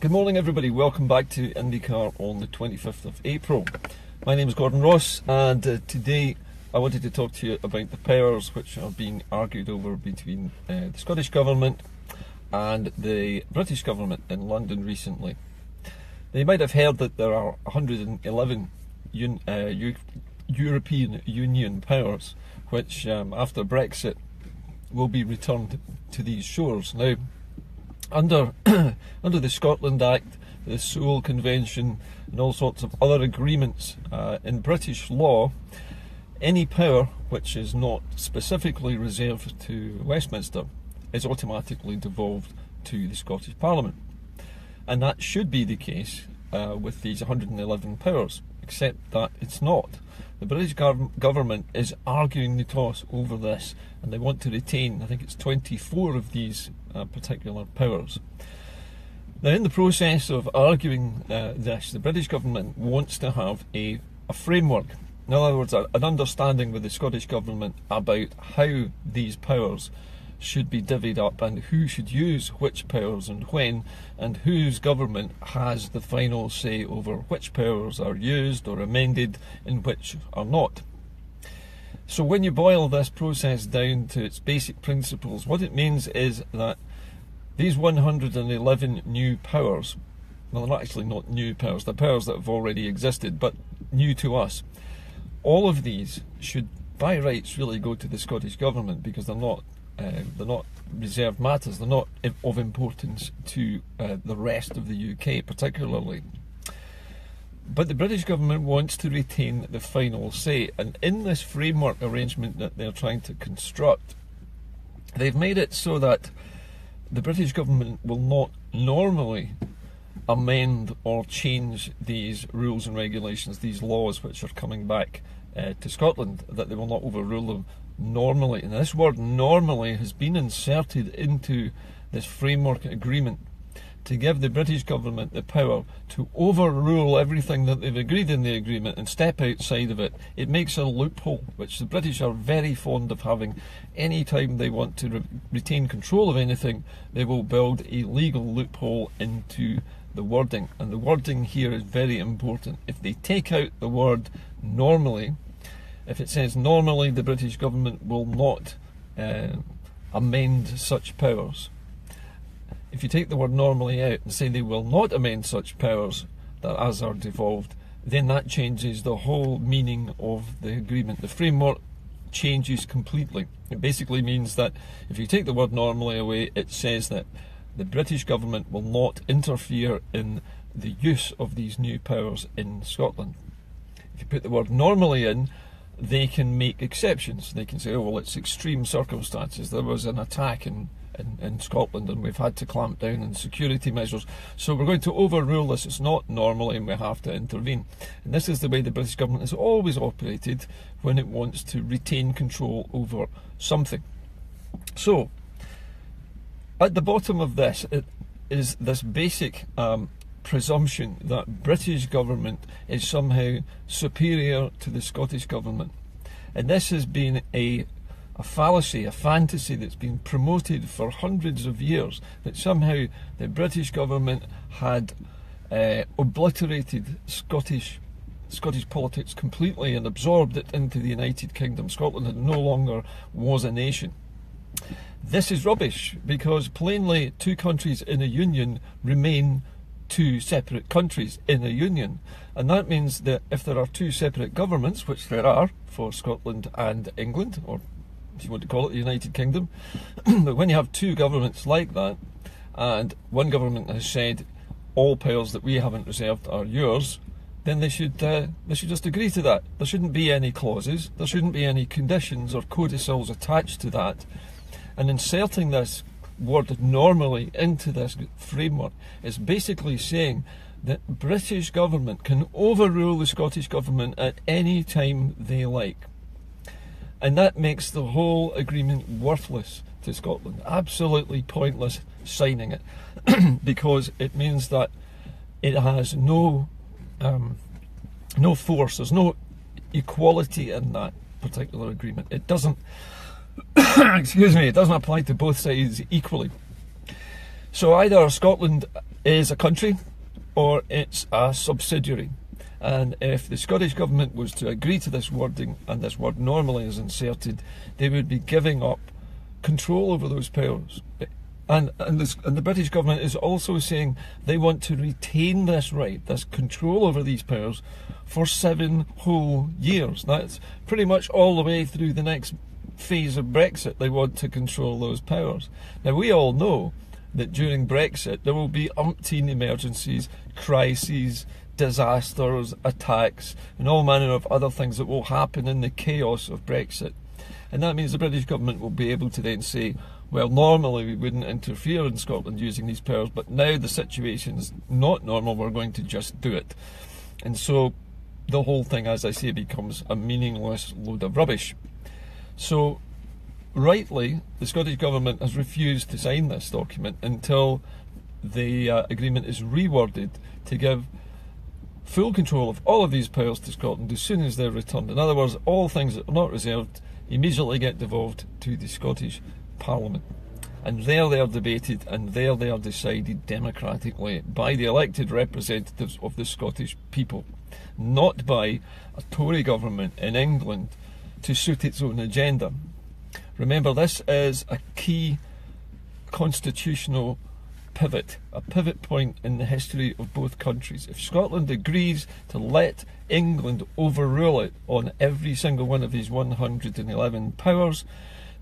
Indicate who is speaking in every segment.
Speaker 1: Good morning everybody, welcome back to Indycar on the 25th of April. My name is Gordon Ross and today I wanted to talk to you about the powers which are being argued over between the Scottish Government and the British Government in London recently. Now, you might have heard that there are 111 European Union powers which after Brexit will be returned to these shores. Now, under the Scotland Act, the Sewell Convention and all sorts of other agreements in British law, any power which is not specifically reserved to Westminster is automatically devolved to the Scottish Parliament. And that should be the case with these 111 powers, except that it's not. The British government is arguing the toss over this, and they want to retain, I think it's 24 of these particular powers. Now, in the process of arguing this, the British government wants to have a framework. In other words, an understanding with the Scottish government about how these powers should be divvied up and who should use which powers and when, and whose government has the final say over which powers are used or amended and which are not. So when you boil this process down to its basic principles, what it means is that these 111 new powers, well, they're actually not new powers, they're powers that have already existed, but new to us. All of these should by rights really go to the Scottish government because they're not reserved matters, they're not of importance to the rest of the UK particularly. But the British government wants to retain the final say, and in this framework arrangement that they're trying to construct, they've made it so that the British government will not normally amend or change these rules and regulations, these laws which are coming back to Scotland, that they will not overrule them normally. And this word normally has been inserted into this framework agreement to give the British government the power to overrule everything that they've agreed in the agreement and step outside of it. It makes a loophole, which the British are very fond of having. Any time they want to retain control of anything, they will build a legal loophole into the wording, and the wording here is very important. If they take out the word normally, if it says normally the British government will not amend such powers, if you take the word normally out and say they will not amend such powers that as are devolved, then that changes the whole meaning of the agreement. The framework changes completely. It basically means that if you take the word normally away, it says that the British government will not interfere in the use of these new powers in Scotland. If you put the word normally in, they can make exceptions. They can say, oh well, it's extreme circumstances. There was an attack in Scotland and we've had to clamp down on security measures, so we're going to overrule this. It's not normally and we have to intervene. And this is the way the British government has always operated when it wants to retain control over something. So at the bottom of this is this basic presumption that British government is somehow superior to the Scottish government. And this has been a fallacy, a fantasy that's been promoted for hundreds of years, that somehow the British government had obliterated Scottish politics completely and absorbed it into the United Kingdom. Scotland no longer was a nation. This is rubbish, because plainly two countries in a union remain two separate countries in a union, and that means that if there are two separate governments, which there are for Scotland and England, or if you want to call it the United Kingdom, but when you have two governments like that, and one government has said all powers that we haven't reserved are yours, then they should just agree to that. There shouldn't be any clauses, there shouldn't be any conditions or codicils attached to that. And inserting this word normally into this framework is basically saying that British government can overrule the Scottish government at any time they like. And that makes the whole agreement worthless to Scotland. Absolutely pointless signing it because it means that it has no force. There's no equality in that particular agreement. It doesn't excuse me, it doesn't apply to both sides equally. So either Scotland is a country or it's a subsidiary. And if the Scottish Government was to agree to this wording, and this word normally is inserted, they would be giving up control over those powers. And the British Government is also saying they want to retain this right, this control over these powers, for 7 whole years. That's pretty much all the way through the next phase of Brexit. They want to control those powers. Now, we all know that during Brexit there will be umpteen emergencies, crises, disasters, attacks, and all manner of other things that will happen in the chaos of Brexit. And that means the British Government will be able to then say, well, normally we wouldn't interfere in Scotland using these powers, but now the situation's not normal, we're going to just do it. And so the whole thing, as I say, becomes a meaningless load of rubbish. So, rightly, the Scottish Government has refused to sign this document until the agreement is reworded to give full control of all of these powers to Scotland as soon as they're returned. In other words, all things that are not reserved immediately get devolved to the Scottish Parliament. And there they are debated, and there they are decided democratically by the elected representatives of the Scottish people, not by a Tory government in England to suit its own agenda. Remember, this is a key constitutional pivot, a pivot point in the history of both countries. If Scotland agrees to let England overrule it on every single one of these 111 powers,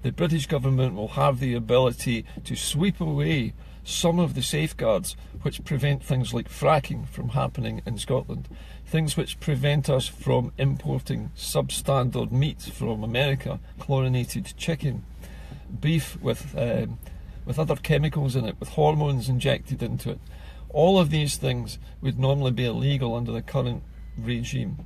Speaker 1: the British government will have the ability to sweep away some of the safeguards which prevent things like fracking from happening in Scotland, things which prevent us from importing substandard meat from America, chlorinated chicken, beef with other chemicals in it, with hormones injected into it. All of these things would normally be illegal under the current regime.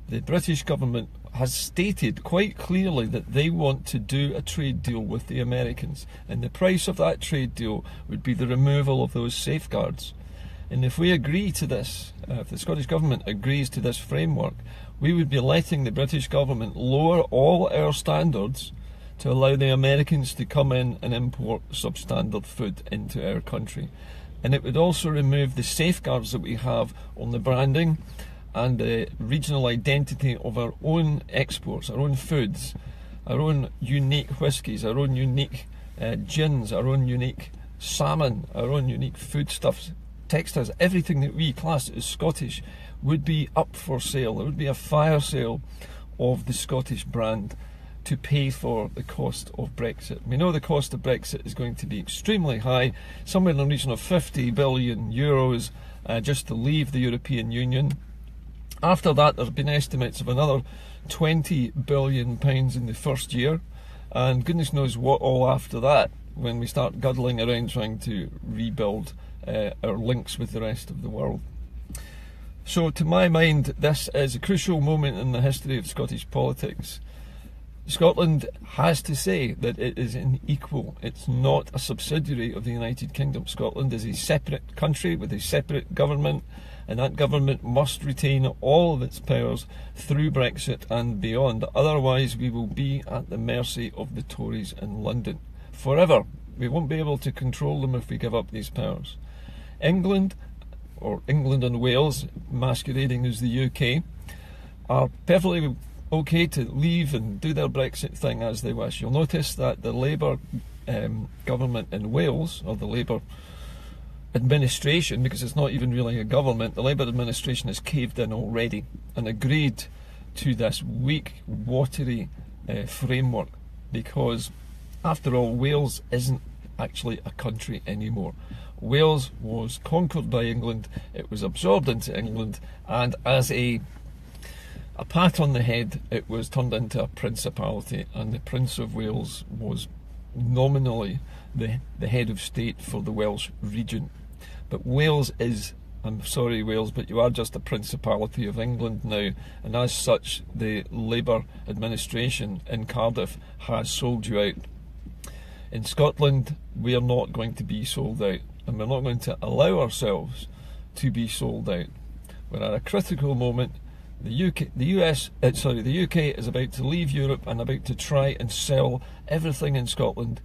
Speaker 1: The British government has stated quite clearly that they want to do a trade deal with the Americans, and the price of that trade deal would be the removal of those safeguards. And if we agree to this, if the Scottish Government agrees to this framework, we would be letting the British government lower all our standards to allow the Americans to come in and import substandard food into our country. And it would also remove the safeguards that we have on the branding and the regional identity of our own exports, our own foods, our own unique whiskies, our own unique gins, our own unique salmon, our own unique foodstuffs, textiles. Everything that we class as Scottish would be up for sale. There would be a fire sale of the Scottish brand to pay for the cost of Brexit. We know the cost of Brexit is going to be extremely high, somewhere in the region of 50 billion euros just to leave the European Union. After that, there have been estimates of another £20 billion in the first year, and goodness knows what all after that, when we start guddling around trying to rebuild our links with the rest of the world. So to my mind, this is a crucial moment in the history of Scottish politics. Scotland has to say that it is an equal. It's not a subsidiary of the United Kingdom. Scotland is a separate country with a separate government, and that government must retain all of its powers through Brexit and beyond. Otherwise, we will be at the mercy of the Tories in London forever. We won't be able to control them if we give up these powers. England, or England and Wales, masquerading as the UK, are perfectly okay to leave and do their Brexit thing as they wish. You'll notice that the Labour government in Wales, or the Labour administration, because it's not even really a government, the Labour administration has caved in already and agreed to this weak, watery framework, because after all, Wales isn't actually a country anymore. Wales was conquered by England, it was absorbed into England, and as a pat on the head, it was turned into a principality, and the Prince of Wales was nominally the head of state for the Welsh region. But Wales is, I'm sorry Wales, but you are just a principality of England now, and as such the Labour administration in Cardiff has sold you out. In Scotland, we are not going to be sold out, and we're not going to allow ourselves to be sold out. We're at a critical moment. The UK is about to leave Europe and about to try and sell everything in Scotland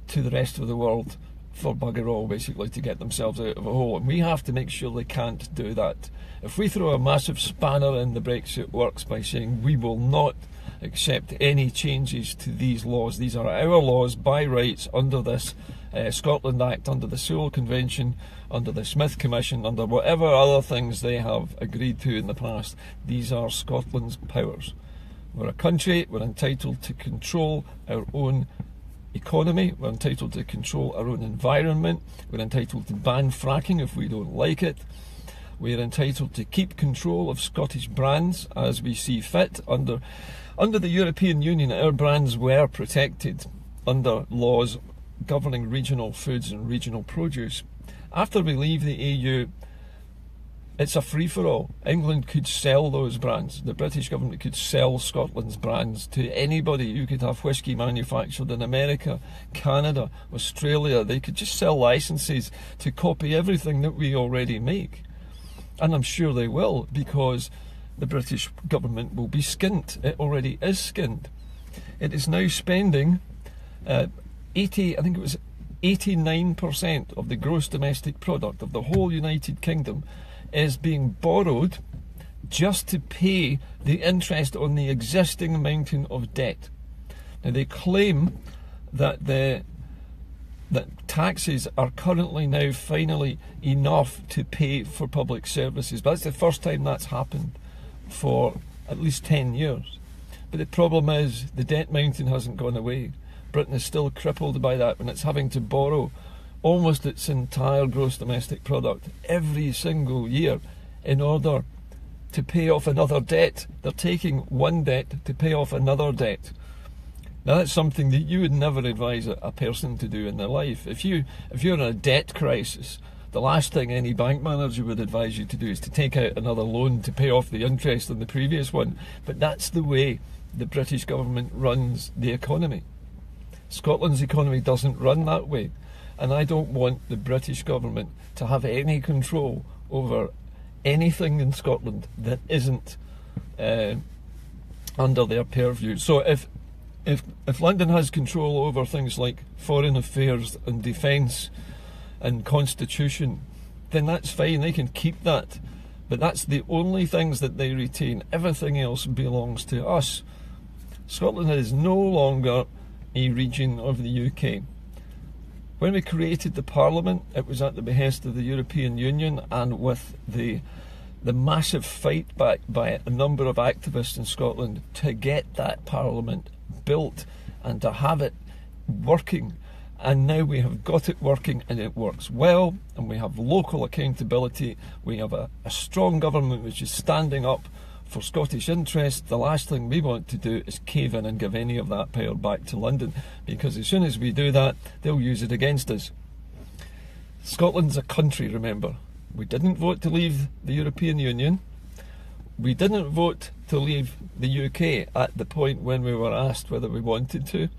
Speaker 1: to the rest of the world for bugger all, basically, to get themselves out of a hole. And we have to make sure they can't do that. If we throw a massive spanner in the Brexit works by saying we will not accept any changes to these laws, these are our laws by rights under this Scotland Act, under the Sewell Convention, under the Smith Commission, under whatever other things they have agreed to in the past, these are Scotland's powers. We're a country, we're entitled to control our own economy, we're entitled to control our own environment, we're entitled to ban fracking if we don't like it, we're entitled to keep control of Scottish brands as we see fit. Under the European Union, our brands were protected under laws governing regional foods and regional produce. After we leave the EU, it's a free-for-all. England could sell those brands. The British government could sell Scotland's brands to anybody. You could have whisky manufactured in America, Canada, Australia. They could just sell licenses to copy everything that we already make. And I'm sure they will, because the British government will be skint. It already is skint. It is now spending 89% of the gross domestic product of the whole United Kingdom is being borrowed just to pay the interest on the existing mountain of debt. Now they claim that that taxes are currently now finally enough to pay for public services, but that's the first time that's happened for at least 10 years. But the problem is the debt mountain hasn't gone away. Britain is still crippled by that, and it's having to borrow almost its entire gross domestic product every single year in order to pay off another debt. They're taking one debt to pay off another debt. Now that's something that you would never advise a person to do in their life. If you're in a debt crisis, the last thing any bank manager would advise you to do is to take out another loan to pay off the interest on the previous one. But that's the way the British government runs the economy. Scotland's economy doesn't run that way, and I don't want the British government to have any control over anything in Scotland that isn't under their purview. So if London has control over things like foreign affairs and defence and constitution, then that's fine, they can keep that. But that's the only things that they retain. Everything else belongs to us. Scotland is no longer a region of the UK. When we created the Parliament, it was at the behest of the European Union and with the massive fight back by a number of activists in Scotland to get that Parliament built and to have it working. And now we have got it working, and it works well, and we have local accountability. We have a strong government which is standing up for Scottish interests. The last thing we want to do is cave in and give any of that power back to London, because as soon as we do that, they'll use it against us. Scotland's a country, remember. We didn't vote to leave the European Union. We didn't vote to leave the UK at the point when we were asked whether we wanted to,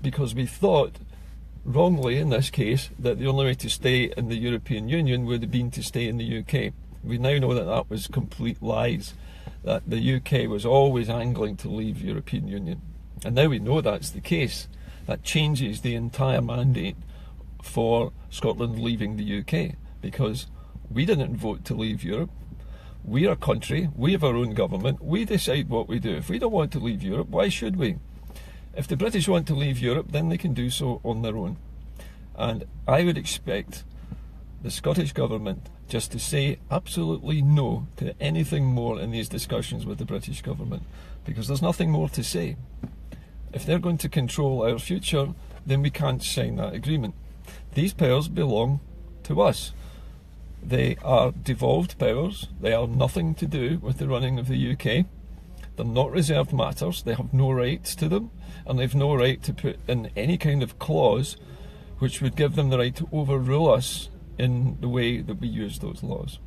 Speaker 1: because we thought, wrongly in this case, that the only way to stay in the European Union would have been to stay in the UK. We now know that that was complete lies, that the UK was always angling to leave the European Union. And now we know that's the case. That changes the entire mandate for Scotland leaving the UK, because we didn't vote to leave Europe. We're a country, we have our own government, we decide what we do. If we don't want to leave Europe, why should we? If the British want to leave Europe, then they can do so on their own. And I would expect the Scottish Government just to say absolutely no to anything more in these discussions with the British Government, because there's nothing more to say. If they're going to control our future, then we can't sign that agreement. These powers belong to us. They are devolved powers. They are nothing to do with the running of the UK. They're not reserved matters. They have no rights to them, and they've no right to put in any kind of clause which would give them the right to overrule us in the way that we use those laws.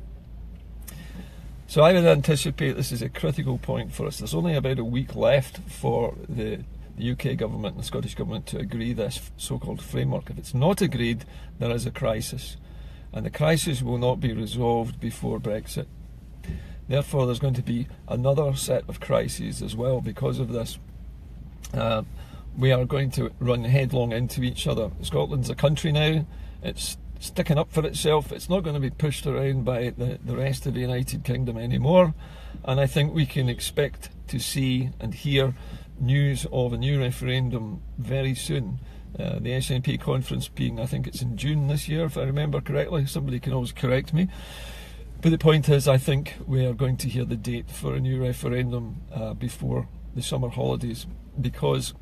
Speaker 1: So I would anticipate this is a critical point for us. There's only about a week left for the UK government and the Scottish government to agree this so-called framework. If it's not agreed, there is a crisis, and the crisis will not be resolved before Brexit. Therefore, there's going to be another set of crises as well because of this. We are going to run headlong into each other. Scotland's a country now. It's sticking up for itself. It's not going to be pushed around by the rest of the United Kingdom anymore. And I think we can expect to see and hear news of a new referendum very soon. The SNP conference being, I think it's in June this year, if I remember correctly. Somebody can always correct me. But the point is, I think we are going to hear the date for a new referendum before the summer holidays, because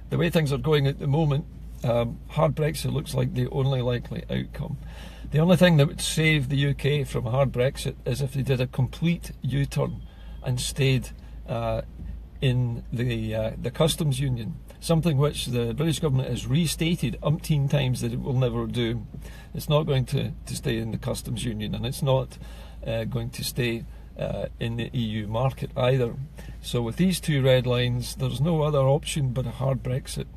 Speaker 1: the way things are going at the moment, hard Brexit looks like the only likely outcome. The only thing that would save the UK from a hard Brexit is if they did a complete U-turn and stayed in the customs union, something which the British government has restated umpteen times that it will never do. It's not going to stay in the customs union, and it's not going to stay in the EU market either. So with these two red lines, there's no other option but a hard Brexit.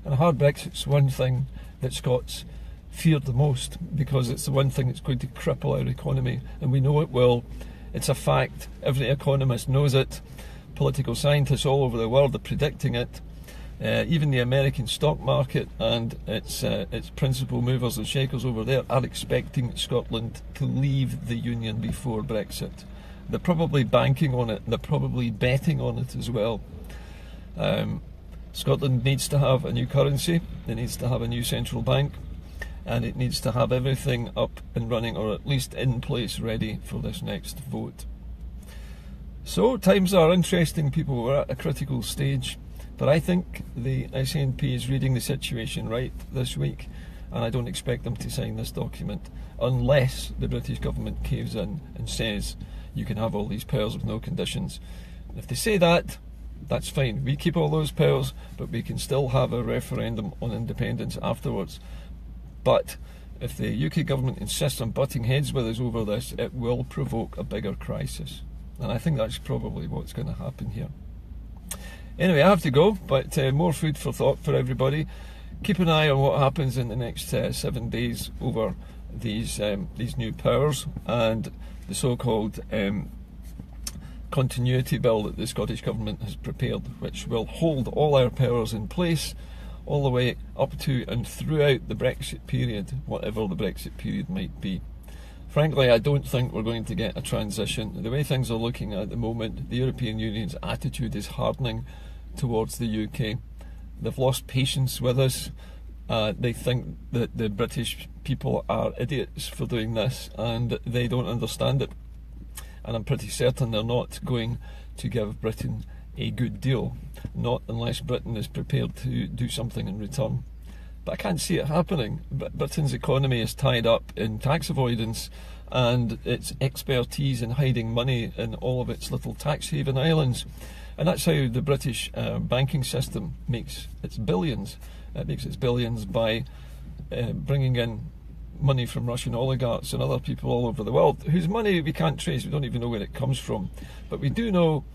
Speaker 1: And a hard Brexit's one thing that Scots feared the most, because it's the one thing that's going to cripple our economy, and we know it will. It's a fact. Every economist knows it. Political scientists all over the world are predicting it. Even the American stock market and its principal movers and shakers over there are expecting Scotland to leave the Union before Brexit. They're probably banking on it, and they're probably betting on it as well. Scotland needs to have a new currency, it needs to have a new central bank, and it needs to have everything up and running, or at least in place, ready for this next vote. So times are interesting, people. We're at a critical stage. But I think the SNP is reading the situation right this week, and I don't expect them to sign this document unless the British government caves in and says you can have all these powers with no conditions. If they say that, that's fine. We keep all those powers, but we can still have a referendum on independence afterwards. But if the UK government insists on butting heads with us over this, it will provoke a bigger crisis. And I think that's probably what's going to happen here. Anyway, I have to go, but more food for thought for everybody. Keep an eye on what happens in the next 7 days over these new powers and the so-called continuity bill that the Scottish Government has prepared, which will hold all our powers in place all the way up to and throughout the Brexit period, whatever the Brexit period might be. Frankly, I don't think we're going to get a transition. The way things are looking at the moment, the European Union's attitude is hardening towards the UK. They've lost patience with us. They think that the British people are idiots for doing this, and they don't understand it. And I'm pretty certain they're not going to give Britain a good deal, not unless Britain is prepared to do something in return. But I can't see it happening. Britain's economy is tied up in tax avoidance and its expertise in hiding money in all of its little tax haven islands. And that's how the British banking system makes its billions. It makes its billions by bringing in money from Russian oligarchs and other people all over the world, whose money we can't trace. We don't even know where it comes from. But we do know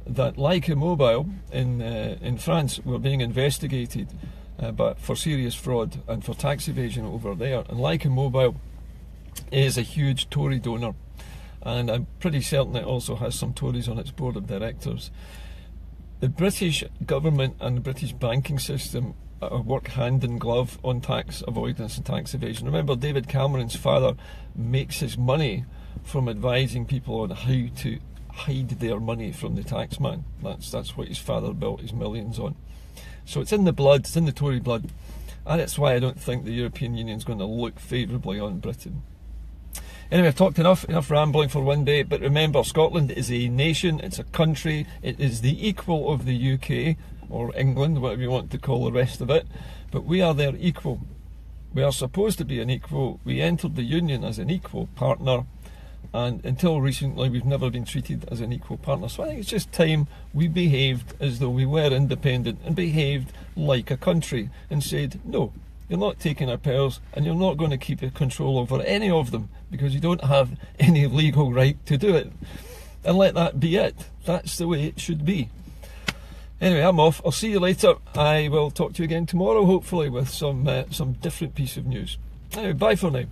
Speaker 1: that Leica Mobile in France were being investigated but for serious fraud and for tax evasion over there. And Leica Mobile is a huge Tory donor, and I'm pretty certain it also has some Tories on its board of directors. The British government and the British banking system work hand in glove on tax avoidance and tax evasion. Remember, David Cameron's father makes his money from advising people on how to hide their money from the taxman. That's what his father built his millions on. So it's in the blood, it's in the Tory blood, and that's why I don't think the European Union is going to look favourably on Britain. Anyway, I've talked enough rambling for one day, but remember, Scotland is a nation, it's a country, it is the equal of the UK, or England, whatever you want to call the rest of it, but we are their equal. We are supposed to be an equal. We entered the Union as an equal partner, and until recently we've never been treated as an equal partner. So I think it's just time we behaved as though we were independent and behaved like a country and said, no, you're not taking our powers and you're not going to keep control over any of them because you don't have any legal right to do it. And let that be it. That's the way it should be. Anyway, I'm off. I'll see you later. I will talk to you again tomorrow, hopefully with some different piece of news. Anyway, bye for now.